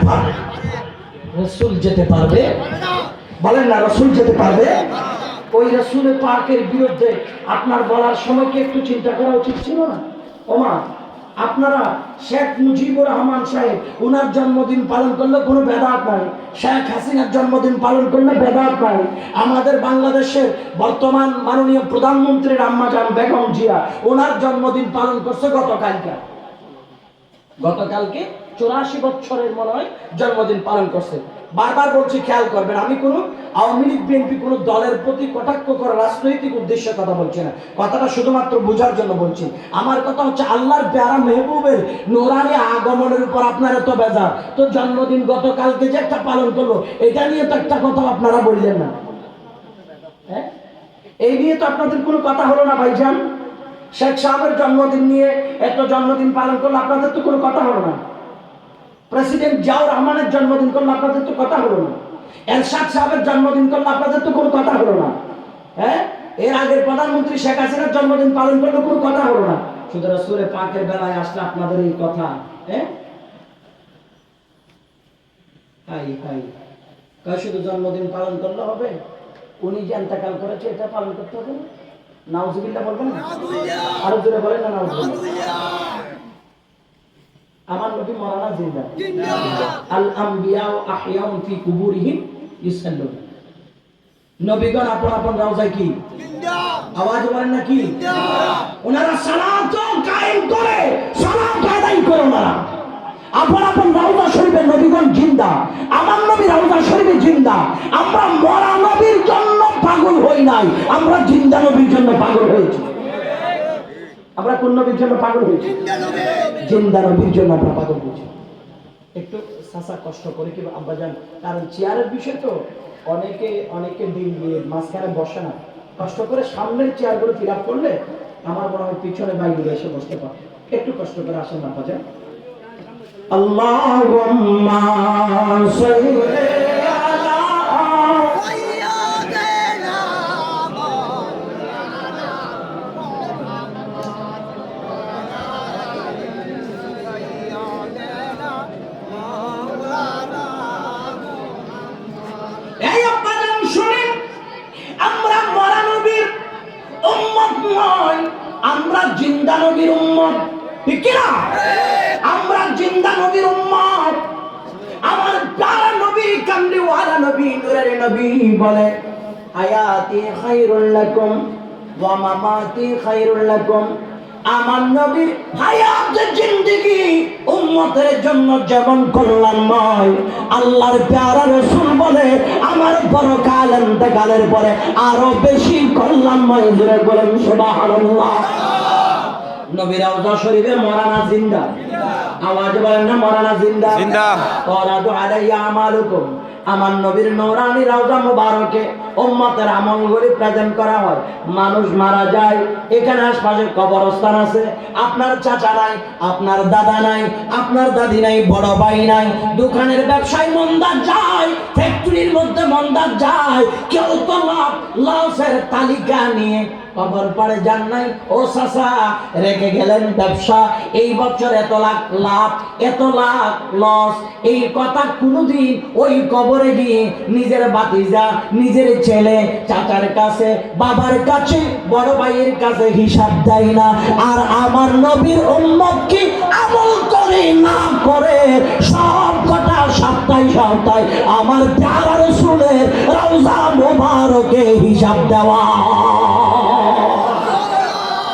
পারবে? রাসূল যেতে পারবে? বলেন না, রাসূল যেতে পারবে? ওই রাসূলের পাকের বিরুদ্ধে আপনার বলার সময় কি একটু চিন্তা করা উচিত ছিল না? ওমা, আপনারা শেখ মুজিবুর রহমান সাহেব ওনার জন্মদিন পালন করলে কোনো বেদাত নাই, শেখ হাসিনার জন্মদিন পালন করলে বেদাত নাই, আমাদের বাংলাদেশের বর্তমান মাননীয় প্রধানমন্ত্রীর আম্মাজান বেগম জিয়া ওনার জন্মদিন পালন করছে গতকালকে 84 বছরের মনে হয় জন্মদিন পালন করছে। বারবার বলছি, খেয়াল করবেন, আমি কোনো আওয়ামী লীগ বিএনপি কোনো দলের প্রতি কটাক্ষ করা রাজনৈতিক উদ্দেশ্যে কথা বলছি না, কথাটা শুধুমাত্র বোঝার জন্য বলছি। আমার কথা হচ্ছে আল্লাহর প্যারা মেহবুবের নোরানি আগমনের উপর আপনার এত বেজার, তো জন্মদিন গতকালকে যে একটা পালন করলো এটা নিয়ে তো একটা কথা আপনারা বললেন না। হ্যাঁ, এই নিয়ে তো আপনাদের কোনো কথা হলো না ভাইজান। শেখ সাহেবের জন্মদিন নিয়ে এত জন্মদিন পালন করলো, আপনাদের তো কোনো কথা হলো না। প্রেসিডেন্ট জিয়াউর রহমানের জন্মদিন করলো, আপনাদের তো কথা হলো না। এরশাদ সাহেবের জন্মদিন করলো, আপনাদের তো কোনো কথা হলো না। হ্যাঁ, এর আগের প্রধানমন্ত্রী শেখ হাসিনার জন্মদিন পালন করলো, কোনো কথা হলো না। শুধু রাসূলের পাকের বেলায় আসলে আপনাদের এই কথা। হ্যাঁ, হাই হাই, শুধু জন্মদিন পালন করলে হবে? উনি যে ইন্তেকাল করেছে এটা পালন করতে হবে না? নাউজুবিল্লাহ বলবেন না? আরো জোরে বলেন না নাউজুবিল্লাহ। আমার নবী মরানা জিন্দা, আল আম্বিয়া আহইয়াউন ফি কুবুরিহিম ইউসাল্লুন। নবীগণ আপন আপন রওজায় কি জিন্দা, আওয়াজ বলেন না কি জিন্দা, ওনারা সালাত কায়েম করে, সালাত আদায় করে না। আপন আপন রওজা শরীফে নবীগণ জিন্দা, আমার নবী রওজা শরীফে জিন্দা। আমরা মরা নবীর জন্য পাগল হই নাই, আমরা জিন্দা নবীর জন্য পাগল হয়েছি। আমরা কোন নবীর জন্য পাগল হয়েছি? জিন্দা নবীর জন্য আমরা পাগল হয়েছি। একটু সাসা কষ্ট করে কি আব্বাজান, কারণ চেয়ারের বিষয় তো অনেকে দিন দিয়ে মাঝখানে বসে না, কষ্ট করে সামনের চেয়ারগুলো ফিল আপ করলে আমার মনে হয় পিছনে বাইরে এসে বসতে পারে। একটু কষ্ট করে আসেন আব্বাজান। আল্লাহুম্মা সাল্লি আলা সাইয়্যিদিনা আমরা জিন্দা নবীর উম্মত, ঠিক না? আমরা জিন্দা নবীর উম্মত। আমার প্যারা নবী, কামলিওয়ালা নবী, নূরের নবী বলে, হায়াতি খায়রুল লাকুম ওয়া মামাতি খায়রুল লাকুম। আমার নবীর হায়াত জিন্দেগি উম্মতের জন্য যেমন কল্যাণময়, আল্লাহর প্যারা রাসূল বলে আমার পরকাল ইন্তেকালের পরে আরো বেশি কল্যাণময়। জোরে বলেন সুবহানাল্লাহ। নবী রওজা শরীফে মরানা জিন্দা, আওয়াজ বলেন না মরানা জিন্দা জিন্দা। ওয়ারাদু আলাইয়া আমালুকুম, আমার নবীর নূরানি রওজা মুবারকে উম্মতের আমলগুলি প্রেজেন্ট করা হয়। মানুষ মারা যায়, এখানে আশপাশে কবরস্থান আছে, আপনার চাচা নাই, আপনার দাদা নাই, আপনার দাদি নাই, বড় ভাই নাই, দোকানের ব্যবসায় মন্দা যায়, ফ্যাক্টরির মধ্যে মন্দা যায়, কেউ তো লসের তালিকা নিয়ে কবর পাড়ে যান নাই। ও চাচা রেখে গেলেন ব্যবসা, এই বছর এত লাখ লাভ, এত লাখ লস, এই কথা কোনোদিন ওই কবরে গিয়ে নিজের ভাতিজা, নিজের ছেলে, চাচার কাছে, বাবার কাছে, বড় ভাইয়ের কাছে হিসাব দেয় না। আর আমার নবীর উম্মত কি আমল করে না করে সব কথা সপ্তাহে সপ্তাহে আমার প্যারা রাসূলের রওজা মুবারকে হিসাব দেওয়া।